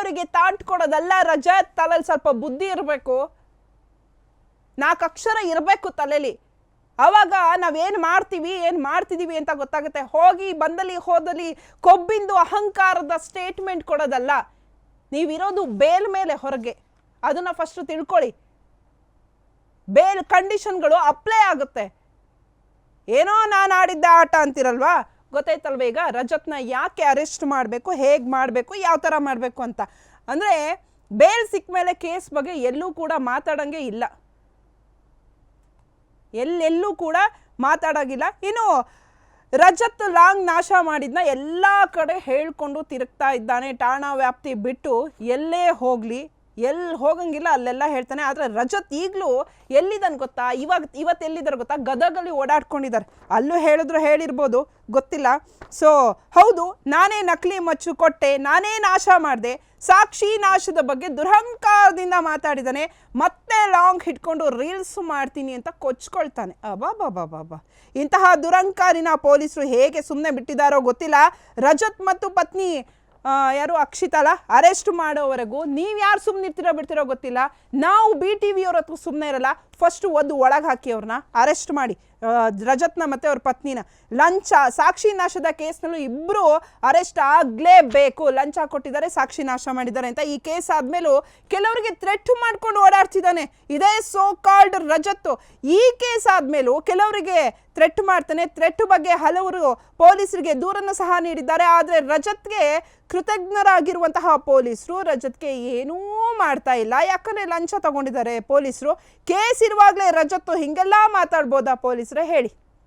ಬೇರೆಯವರಿಗೆ ತಾಂಟ್ ಕೊಡೋದಲ್ಲ ರಜತ್. ತಲೆಯಲ್ಲಿ ಸ್ವಲ್ಪ ಬುದ್ಧಿ ಇರಬೇಕು, 4 ಅಕ್ಷರ ಇರಬೇಕು ತಲೆಯಲ್ಲಿ. ಅವಾಗ ನಾವೇನು ಮಾಡ್ತೀವಿ ಏನು ಮಾಡ್ತಿದ್ದೀವಿ ಅಂತ ಗೊತ್ತಾಗುತ್ತೆ. ಹೋಗಿ ಬಂದಲ್ಲಿ ಹೋದಲ್ಲಿ ಕೊಬ್ಬಿಂದು ಅಹಂಕಾರದ ಸ್ಟೇಟ್ಮೆಂಟ್ ಕೊಡೋದಲ್ಲ. ನೀವಿರೋದು ಬೇಲ್ ಮೇಲೆ ಹೊರಗೆ, ಅದನ್ನು ಫಸ್ಟ್ ತಿಳ್ಕೊಳ್ಳಿ. ಬೇಲ್ ಕಂಡೀಷನ್ಗಳು ಅಪ್ಲೈ ಆಗುತ್ತೆ. ಏನೋ ನಾನು ಆಡಿದ್ದ ಆಟ ಅಂತಿರಲ್ವಾ, ಗೊತ್ತಾಯ್ತಲ್ವ ಈಗ ರಜತ್ನ ಯಾಕೆ ಅರೆಸ್ಟ್ ಮಾಡಬೇಕು, ಹೇಗೆ ಮಾಡಬೇಕು, ಯಾವ ಥರ ಮಾಡಬೇಕು ಅಂತ. ಅಂದರೆ ಬೇಲ್ ಸಿಕ್ಕ ಮೇಲೆ ಕೇಸ್ ಬಗ್ಗೆ ಎಲ್ಲೂ ಕೂಡ ಮಾತಾಡೋಂಗೆ ಇಲ್ಲ, ಎಲ್ಲೆಲ್ಲೂ ಕೂಡ ಮಾತಾಡೋಂಗಿಲ್ಲ. ಇನ್ನು ರಜತ್ ಲಾಂಗ್ ನಾಶ ಮಾಡಿದ್ನ ಎಲ್ಲ ಕಡೆ ಹೇಳ್ಕೊಂಡು ತಿರುಗ್ತಾ ಇದ್ದಾನೆ. ಠಾಣಾ ವ್ಯಾಪ್ತಿ ಬಿಟ್ಟು ಎಲ್ಲೇ ಹೋಗಲಿ, ಎಲ್ಲಿ ಹೋಗಂಗಿಲ್ಲ ಅಲ್ಲೆಲ್ಲ ಹೇಳ್ತಾನೆ. ಆದರೆ ರಜತ್ ಈಗಲೂ ಎಲ್ಲಿದ್ದಾನೆ ಗೊತ್ತಾ, ಇವತ್ತು ಎಲ್ಲಿದ್ದಾರೆ ಗೊತ್ತಾ, ಗದಗಲ್ಲಿ ಓಡಾಡ್ಕೊಂಡಿದ್ದಾರೆ. ಅಲ್ಲೂ ಹೇಳಿರ್ಬೋದು, ಗೊತ್ತಿಲ್ಲ. ಸೊ ಹೌದು, ನಾನೇ ನಕಲಿ ಮಚ್ಚು ಕೊಟ್ಟೆ, ನಾನೇ ನಾಶ ಮಾಡಿದೆ, ಸಾಕ್ಷಿ ನಾಶದ ಬಗ್ಗೆ ದುರಹಂಕಾರದಿಂದ ಮಾತಾಡಿದ್ದಾನೆ. ಮತ್ತೆ ಲಾಂಗ್ ಹಿಡ್ಕೊಂಡು ರೀಲ್ಸ್ ಮಾಡ್ತೀನಿ ಅಂತ ಕೊಚ್ಕೊಳ್ತಾನೆ. ಅಬಾಬಾಬಾಬಾ, ಇಂತಹ ದುರಹಂಕಾರಿನ ಪೊಲೀಸರು ಹೇಗೆ ಸುಮ್ಮನೆ ಬಿಟ್ಟಿದ್ದಾರೋ ಗೊತ್ತಿಲ್ಲ. ರಜತ್ ಮತ್ತು ಪತ್ನಿ ಯಾರು ಅಕ್ಷಿತಲ್ಲ ಅರೆಸ್ಟ್ ಮಾಡೋವರೆಗೂ ನೀವು ಯಾರು ಸುಮ್ಮನಿರ್ತಿರೋ ಬಿಡ್ತಿರೋ ಗೊತ್ತಿಲ್ಲ. ನಾವು BTV ಅವ್ರ ಹತ್ರ ಸುಮ್ಮನೆ ಇರಲ್ಲ. ಫಸ್ಟು ಒಳಗೆ ಹಾಕಿ ಅವ್ರನ್ನ ಅರೆಸ್ಟ್ ಮಾಡಿ, ರಜತ್ನ ಮತ್ತು ಅವ್ರ ಪತ್ನಿನ. ಲಂಚ ಸಾಕ್ಷಿ ನಾಶದ ಕೇಸ್ನಲ್ಲೂ ಇಬ್ಬರು ಅರೆಸ್ಟ್ ಆಗಲೇಬೇಕು. ಲಂಚ ಕೊಟ್ಟಿದ್ದಾರೆ, ಸಾಕ್ಷಿ ನಾಶ ಮಾಡಿದ್ದಾರೆ ಅಂತ. ಈ ಕೇಸ್ ಆದಮೇಲೂ ಕೆಲವರಿಗೆ ಥ್ರೆಟ್ ಮಾಡ್ಕೊಂಡು ಓಡಾಡ್ತಿದ್ದಾನೆ ಇದೇ ಸೋ ಕಾಲ್ಡ್ ರಜತ್ತು. ಈ ಕೇಸ್ ಆದಮೇಲೂ ಕೆಲವರಿಗೆ ಥ್ರೆಟ್ ಮಾಡ್ತಾನೆ. ಥ್ರೆಟ್ ಬಗ್ಗೆ ಹಲವರು ಪೊಲೀಸರಿಗೆ ದೂರನ್ನು ಸಹ ನೀಡಿದ್ದಾರೆ. ಆದರೆ ರಜತ್ಗೆ ಕೃತಜ್ಞರಾಗಿರುವಂತಹ ಪೊಲೀಸರು ರಜತ್ಗೆ ಏನೂ ಮಾಡ್ತಾ ಇಲ್ಲ. ಯಾಕಂದರೆ ಲಂಚ ತಗೊಂಡಿದ್ದಾರೆ ಪೊಲೀಸರು. ಕೇಸ್ ಇರುವಾಗಲೇ ರಜತ್ತು ಹಿಂಗೆಲ್ಲ ಮಾತಾಡ್ಬೋದಾ ಪೊಲೀಸರೇ ಹೇಳಿ?